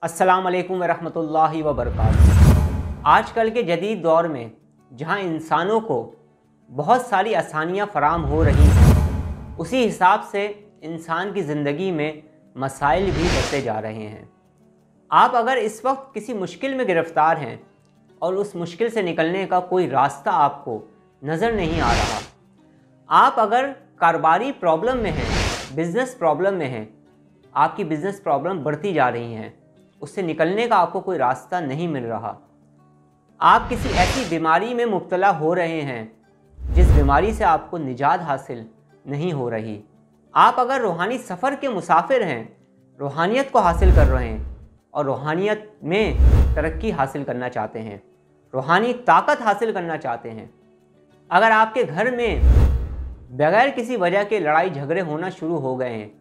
अस्सलाम वालेकुम वरहमतुल्लाहि वबरकातुहू। आजकल के जदीद दौर में जहां इंसानों को बहुत सारी आसानियां फराम हो रही हैं, उसी हिसाब से इंसान की ज़िंदगी में मसाइल भी बढ़ते जा रहे हैं। आप अगर इस वक्त किसी मुश्किल में गिरफ़्तार हैं और उस मुश्किल से निकलने का कोई रास्ता आपको नज़र नहीं आ रहा, आप अगर कारोबारी प्रॉब्लम में हैं, बिज़नेस प्रॉब्लम में हैं, आपकी बिज़नेस प्रॉब्लम बढ़ती जा रही हैं, उससे निकलने का आपको कोई रास्ता नहीं मिल रहा, आप किसी ऐसी बीमारी में मुब्तला हो रहे हैं जिस बीमारी से आपको निजात हासिल नहीं हो रही, आप अगर रूहानी सफ़र के मुसाफिर हैं, रूहानियत को हासिल कर रहे हैं और रूहानियत में तरक्की हासिल करना चाहते हैं, रूहानी ताकत हासिल करना चाहते हैं, अगर आपके घर में बग़ैर किसी वजह के लड़ाई झगड़े होना शुरू हो गए हैं,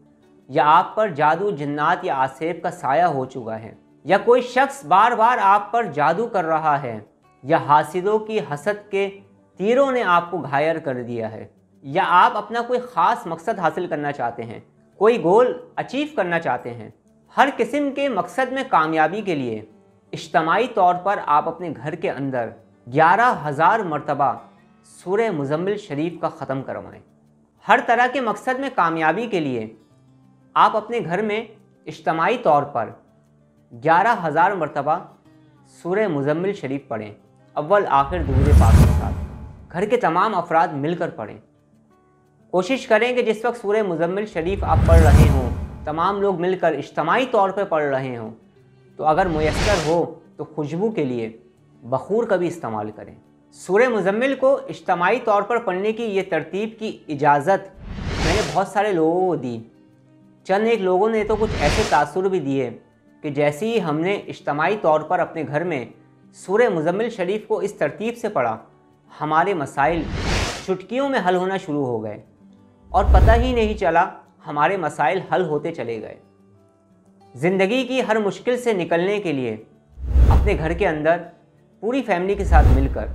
या आप पर जादू जिन्नात या आसेब का साया हो चुका है, या कोई शख्स बार बार आप पर जादू कर रहा है, या हासिदों की हसद के तीरों ने आपको घायल कर दिया है, या आप अपना कोई ख़ास मकसद हासिल करना चाहते हैं, कोई गोल अचीव करना चाहते हैं, हर किस्म के मकसद में कामयाबी के लिए इज्तिमाई तौर पर आप अपने घर के अंदर 11,000 मरतबा सूरह मुज़म्मिल शरीफ का ख़त्म करवाएं। हर तरह के मकसद में कामयाबी के लिए आप अपने घर में इज्तिमाई तौर पर 11,000 मरतबा सूरह मुज़म्मिल शरीफ पढ़ें, अव्वल आखिर दुरूद पाक के साथ। घर के तमाम अफराद मिलकर पढ़ें। कोशिश करें कि जिस वक्त सूरह मुज़म्मिल शरीफ आप पढ़ रहे हों, तमाम लोग मिलकर इज्तिमाई तौर पर पढ़ रहे हों, तो अगर मुयस्सर हो तो खुशबू के लिए बखूर का भी इस्तेमाल करें। सूरह मुज़म्मिल को इज्तिमाई तौर पर पढ़ने की ये तरतीब की इजाज़त मैंने बहुत सारे लोगों को दी। चंद एक लोगों ने तो कुछ ऐसे तासुर भी दिए कि जैसे ही हमने इज्तिमाई तौर पर अपने घर में सूरह मुज़म्मिल शरीफ को इस तरतीब से पढ़ा, हमारे मसाइल चुटकियों में हल होना शुरू हो गए और पता ही नहीं चला हमारे मसाइल हल होते चले गए। ज़िंदगी की हर मुश्किल से निकलने के लिए अपने घर के अंदर पूरी फैमिली के साथ मिलकर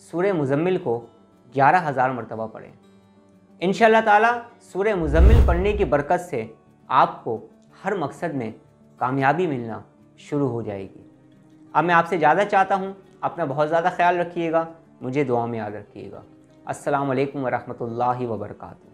सूरह मुज़म्मिल को 11,000 मरतबा पढ़ें। इंशाअल्लाह ताला सूरह मुज़म्मिल पढ़ने की बरकत से आपको हर मकसद में कामयाबी मिलना शुरू हो जाएगी। अब मैं आपसे ज़्यादा चाहता हूँ, अपना बहुत ज़्यादा ख्याल रखिएगा, मुझे दुआ में याद रखिएगा। अस्सलामु अलैकुम वरहमतुल्लाहि वबरकातुहू।